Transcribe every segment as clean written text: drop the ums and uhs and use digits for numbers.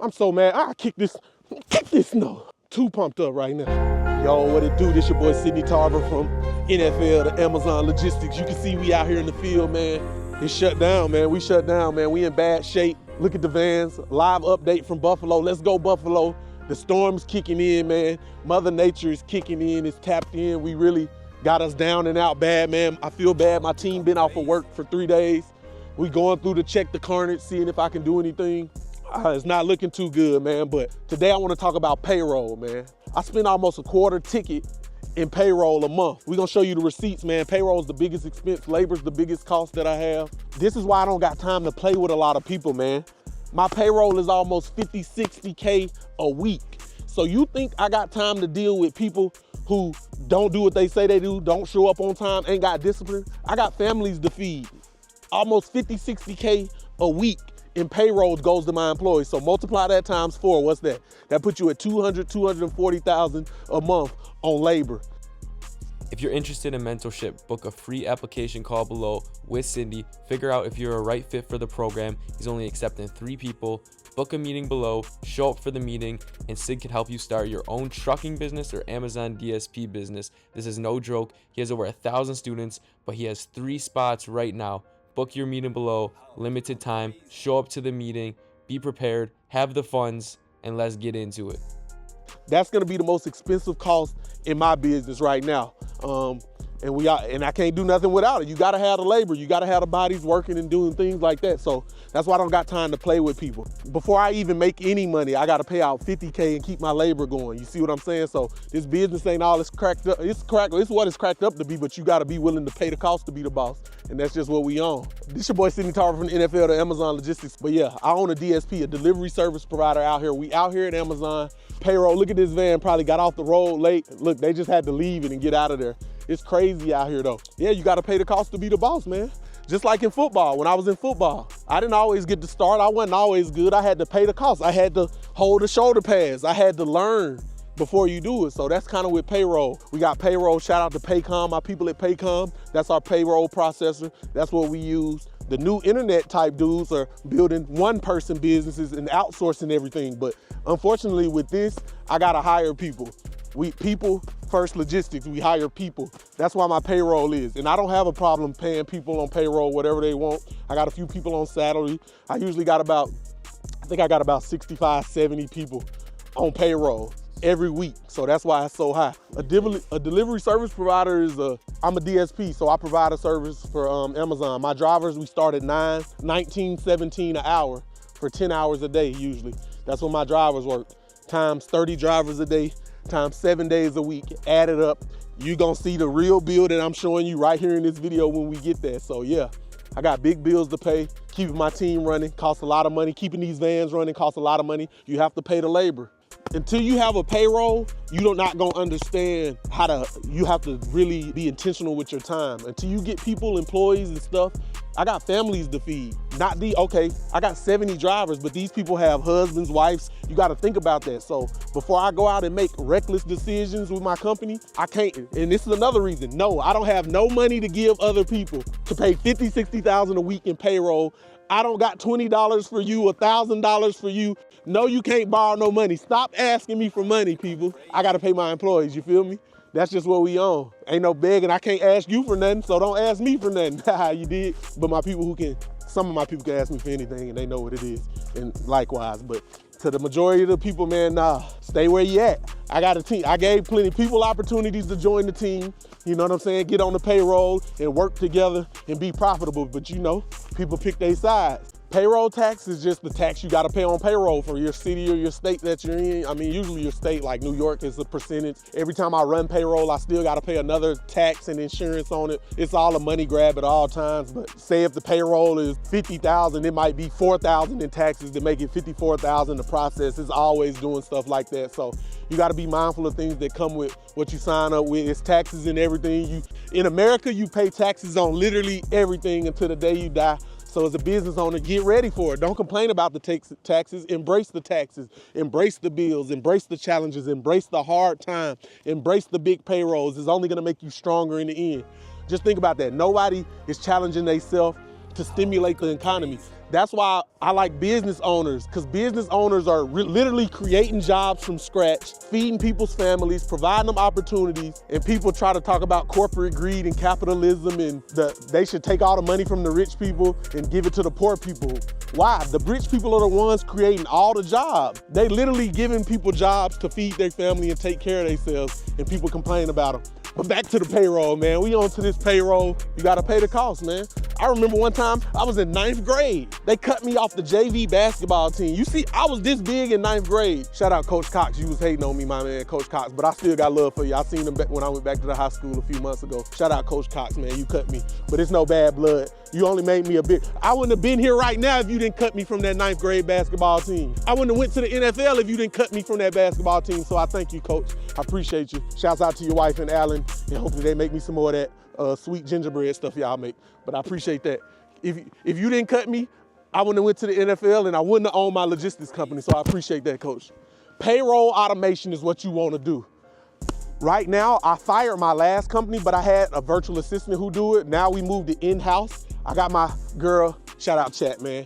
I'm so mad. I kick this no. Too pumped up right now. Yo, what it do? This your boy Sydney Tarver from NFL to Amazon Logistics. You can see we out here in the field, man. It's shut down, man. We shut down, man. We in bad shape. Look at the vans. Live update from Buffalo. Let's go, Buffalo. The storm's kicking in, man. Mother Nature is kicking in. It's tapped in. We really got us down and out bad, man. I feel bad. My team been off of work for 3 days. We going through to check the carnage, seeing if I can do anything. It's not looking too good, man. But today I want to talk about payroll, man. I spend almost a quarter ticket in payroll a month. We're gonna show you the receipts, man. Payroll is the biggest expense. Labor's the biggest cost that I have. This is why I don't got time to play with a lot of people, man. My payroll is almost 50, 60K a week. So you think I got time to deal with people who don't do what they say they do, don't show up on time, ain't got discipline? I got families to feed. Almost 50, 60K a week in payroll goes to my employees. So multiply that times 4, what's that? That puts you at 240,000 a month on labor. If you're interested in mentorship, book a free application call below with Cindy. Figure out if you're a right fit for the program. He's only accepting 3 people. Book a meeting below, show up for the meeting, and Sid can help you start your own trucking business or Amazon DSP business. This is no joke. He has over 1,000 students, but he has 3 spots right now. Book your meeting below, limited time, show up to the meeting, be prepared, have the funds, and let's get into it. That's gonna be the most expensive cost in my business right now. And I can't do nothing without it. You gotta have the labor, you gotta have the bodies working and doing things like that. So that's why I don't got time to play with people. Before I even make any money, I gotta pay out 50K and keep my labor going. You see what I'm saying? So this business ain't all it's cracked up. It's what it's cracked up to be, but you gotta be willing to pay the cost to be the boss. And that's just what we own. This your boy Sydney Tarver from the NFL to Amazon Logistics. But yeah, I own a DSP, a delivery service provider out here. We out here at Amazon. Payroll, look at this van, probably got off the road late. Look, they just had to leave it and get out of there. It's crazy out here though. Yeah, you gotta pay the cost to be the boss, man. Just like in football, when I was in football, I didn't always get to start. I wasn't always good. I had to pay the cost. I had to hold the shoulder pads. I had to learn before you do it. So that's kind of with payroll. We got payroll, shout out to Paycom, my people at Paycom. That's our payroll processor. That's what we use. The new internet type dudes are building one-person businesses and outsourcing everything. But unfortunately with this, I gotta hire people. People first logistics, we hire people. That's why my payroll is. And I don't have a problem paying people on payroll, whatever they want. I got a few people on salary. I usually got about 65, 70 people on payroll every week. So that's why it's so high. A delivery service provider is I'm a DSP, so I provide a service for Amazon. My drivers, we start at 9, 19, 17 an hour for 10 hours a day usually. That's when my drivers work. Times 30 drivers a day, times 7 days a week. Add it up, you gonna see the real bill that I'm showing you right here in this video when we get there. So yeah, I got big bills to pay. Keeping my team running costs a lot of money. Keeping these vans running costs a lot of money. You have to pay the labor. Until you have a payroll, you're not gonna understand you have to really be intentional with your time. Until you get people, employees and stuff, I got families to feed. I got 70 drivers, but these people have husbands, wives. You gotta think about that. So before I go out and make reckless decisions with my company, I can't. And this is another reason. No, I don't have no money to give other people to pay 50, 60,000 a week in payroll. I don't got $20 for you, $1,000 for you. No, you can't borrow no money. Stop asking me for money, people. I gotta pay my employees, you feel me? That's just what we own. Ain't no begging, I can't ask you for nothing, so don't ask me for nothing. You did? But some of my people can ask me for anything and they know what it is, and likewise. But to the majority of the people, man, nah, stay where you at. I got a team. I gave plenty of people opportunities to join the team. You know what I'm saying? Get on the payroll and work together and be profitable. But you know, people pick their sides. Payroll tax is just the tax you gotta pay on payroll for your city or your state that you're in. I mean, usually your state, like New York, is a percentage. Every time I run payroll, I still gotta pay another tax and insurance on it. It's all a money grab at all times. But say if the payroll is 50,000, it might be 4,000 in taxes to make it 54,000 to process. It's always doing stuff like that. So you gotta be mindful of things that come with what you sign up with. It's taxes and everything. In America, you pay taxes on literally everything until the day you die. So as a business owner, get ready for it. Don't complain about the taxes, embrace the taxes, embrace the bills, embrace the challenges, embrace the hard time, embrace the big payrolls. It's only gonna make you stronger in the end. Just think about that. Nobody is challenging themselves to stimulate the economy. That's why I like business owners, because business owners are literally creating jobs from scratch, feeding people's families, providing them opportunities, and people try to talk about corporate greed and capitalism and they should take all the money from the rich people and give it to the poor people. Why? The rich people are the ones creating all the jobs. They literally giving people jobs to feed their family and take care of themselves, and people complain about them. But back to the payroll, man. We on to this payroll. You gotta pay the cost, man. I remember one time I was in 9th grade. They cut me off the JV basketball team. You see, I was this big in 9th grade. Shout out Coach Cox. You was hating on me, my man, Coach Cox. But I still got love for you. I seen him back when I went back to the high school a few months ago. Shout out Coach Cox, man. You cut me. But it's no bad blood. You only made me a bit. I wouldn't have been here right now if you didn't cut me from that 9th grade basketball team. I wouldn't have went to the NFL if you didn't cut me from that basketball team. So I thank you, Coach. I appreciate you. Shouts out to your wife and Alan. And hopefully they make me some more of that sweet gingerbread stuff y'all make. But I appreciate that. If you didn't cut me, I wouldn't have went to the NFL and I wouldn't have owned my logistics company. So I appreciate that, Coach. Payroll automation is what you want to do. Right now, I fired my last company, but I had a virtual assistant who do it. Now we moved it in-house. I got my girl, shout out Chat, man.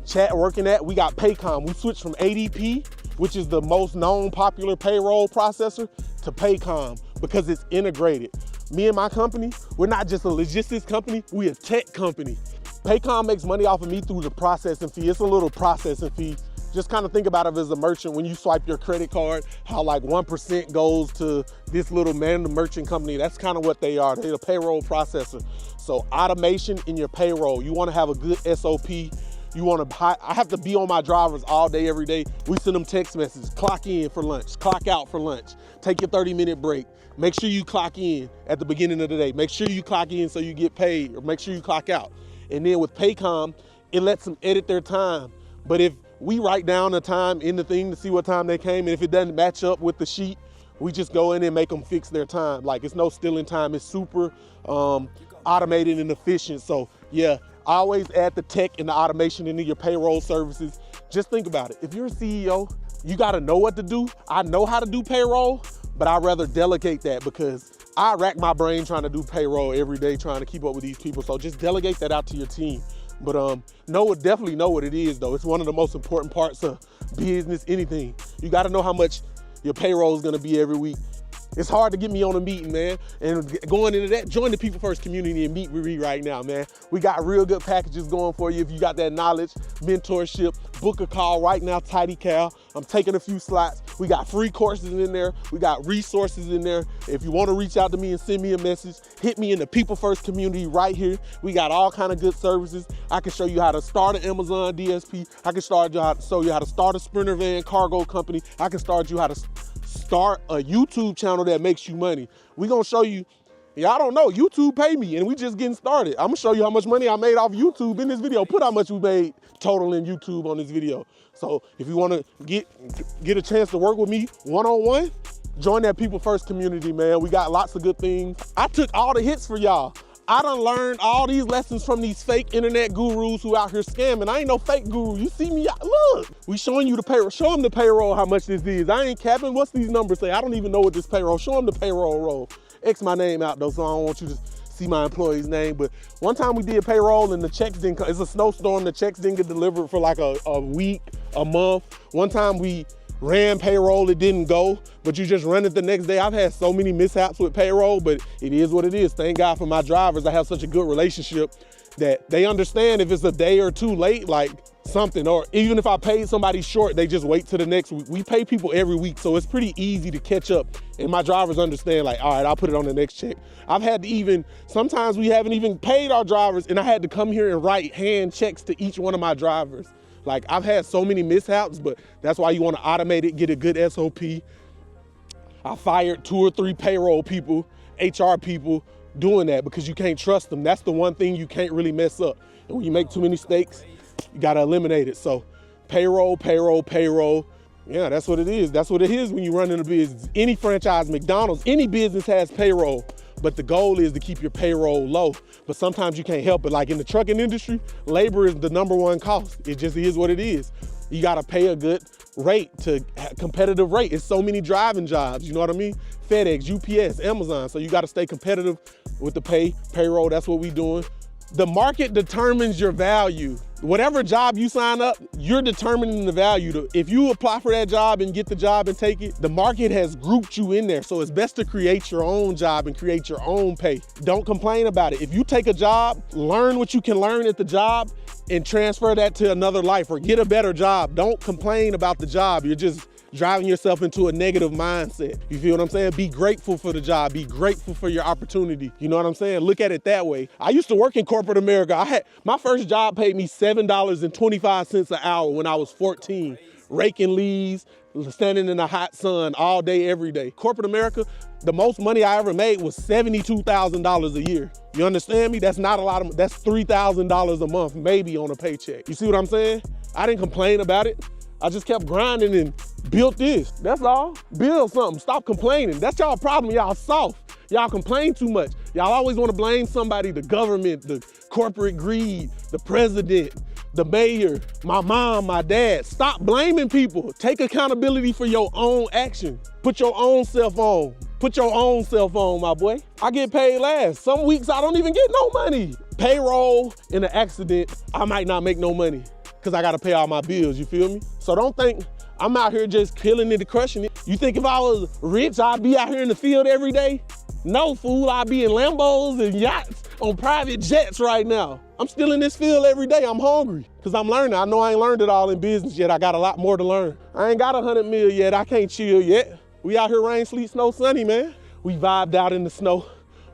Chat working at, we got Paycom. We switched from ADP, which is the most known popular payroll processor, to Paycom because it's integrated. Me and my company, we're not just a logistics company, we're a tech company. Paycom makes money off of me through the processing fee. It's a little processing fee. Just kind of think about it as a merchant when you swipe your credit card, how like 1% goes to this little merchant company. That's kind of what they are. They're a payroll processor. So automation in your payroll. You want to have a good SOP. You want to, I have to be on my drivers all day, every day. We send them text messages, clock in for lunch, clock out for lunch, take your 30-minute break. Make sure you clock in at the beginning of the day. Make sure you clock in so you get paid, or make sure you clock out. And then with Paycom, it lets them edit their time. But if we write down the time in the thing to see what time they came, and if it doesn't match up with the sheet, we just go in and make them fix their time. Like, it's no stealing time. It's super automated and efficient. So yeah, always add the tech and the automation into your payroll services. Just think about it. If you're a CEO, you gotta know what to do. I know how to do payroll, but I'd rather delegate that because I rack my brain trying to do payroll every day, trying to keep up with these people. So just delegate that out to your team. But definitely know what it is though. It's one of the most important parts of business, anything. You gotta know how much your payroll is gonna be every week. It's hard to get me on a meeting, man. And going into that, join the People First community and meet with me right now, man. We got real good packages going for you if you got that knowledge, mentorship. Book a call right now, Tidy Cal. I'm taking a few slots. We got free courses in there. We got resources in there. If you want to reach out to me and send me a message, hit me in the People First community right here. We got all kind of good services. I can show you how to start an Amazon DSP. I can show you how to start a Sprinter van cargo company. I can start you how to start a YouTube channel that makes you money. We gonna show you, y'all don't know, YouTube pay me and we just getting started. I'm gonna show you how much money I made off YouTube in this video. Put how much we made total in YouTube on this video. So if you wanna get a chance to work with me one-on-one, join that People First community, man. We got lots of good things. I took all the hits for y'all. I done learned all these lessons from these fake internet gurus who out here scamming. I ain't no fake guru. You see me, look. We showing you the payroll. Show them the payroll, how much this is. I ain't capping. What's these numbers say? I don't even know what this payroll. Show them the payroll roll. X my name out though, so I don't want you to see my employee's name. But one time we did payroll and the checks didn't come. It's a snowstorm. The checks didn't get delivered for like a week, a month. One time we ran payroll, it didn't go, but you just run it the next day. I've had so many mishaps with payroll, but it is what it is. Thank God for my drivers. I have such a good relationship that they understand if it's a day or two late, like something, or even if I paid somebody short, they just wait till the next week. We pay people every week, so it's pretty easy to catch up. And my drivers understand, like, all right, I'll put it on the next check. I've had to sometimes we haven't even paid our drivers, and I had to come here and write hand checks to each one of my drivers. Like, I've had so many mishaps, but that's why you want to automate it, get a good SOP. I fired 2 or 3 payroll people, HR people doing that because you can't trust them. That's the one thing you can't really mess up. And when you make too many mistakes, you got to eliminate it. So payroll, payroll, payroll. Yeah, that's what it is. That's what it is when you run in a business. Any franchise, McDonald's, any business has payroll. But the goal is to keep your payroll low. But sometimes you can't help it. Like in the trucking industry, labor is the #1 cost. It just is what it is. You gotta pay a good rate, competitive rate. It's so many driving jobs, you know what I mean? FedEx, UPS, Amazon. So you gotta stay competitive with the payroll. That's what we doing. The market determines your value. Whatever job you sign up, you're determining the value. If you apply for that job and get the job and take it, the market has grouped you in there. So it's best to create your own job and create your own pay. Don't complain about it. If you take a job, learn what you can learn at the job and transfer that to another life or get a better job. Don't complain about the job. You're just driving yourself into a negative mindset. You feel what I'm saying? Be grateful for the job. Be grateful for your opportunity. You know what I'm saying? Look at it that way. I used to work in corporate America. My first job paid me $7.25 an hour when I was 14, raking leaves, standing in the hot sun all day, every day. Corporate America, the most money I ever made was $72,000 a year. You understand me? That's not a lot of, that's $3,000 a month, maybe on a paycheck. You see what I'm saying? I didn't complain about it. I just kept grinding and built this. That's all. Build something. Stop complaining. That's y'all problem. Y'all soft. Y'all complain too much. Y'all always want to blame somebody, the government, the corporate greed, the president, the mayor, my mom, my dad. Stop blaming people. Take accountability for your own action. Put your own self on. Put your own self on, my boy. I get paid last. Some weeks I don't even get no money. Payroll in an accident, I might not make no money because I gotta pay all my bills, you feel me? So don't think I'm out here just killing it and crushing it. You think if I was rich, I'd be out here in the field every day? No, fool, I'd be in Lambos and yachts on private jets right now. I'm still in this field every day. I'm hungry because I'm learning. I know I ain't learned it all in business yet. I got a lot more to learn. I ain't got 100 mil yet. I can't chill yet. We out here rain, sleet, snow, sunny, man. We vibed out in the snow.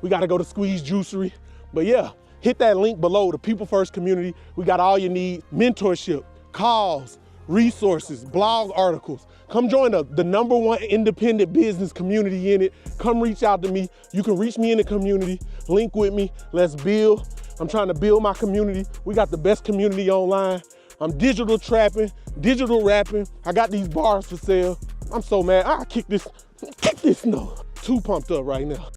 We gotta go to Squeeze Juicery. But yeah, hit that link below, the People First community. We got all you need, mentorship, calls, resources, blog articles. Come join the #1 independent business community in it. Come reach out to me. You can reach me in the community, link with me, let's build. I'm trying to build my community. We got the best community online. I'm digital trapping, digital rapping. I got these bars for sale. I'm so mad, I kick this snow. Too pumped up right now.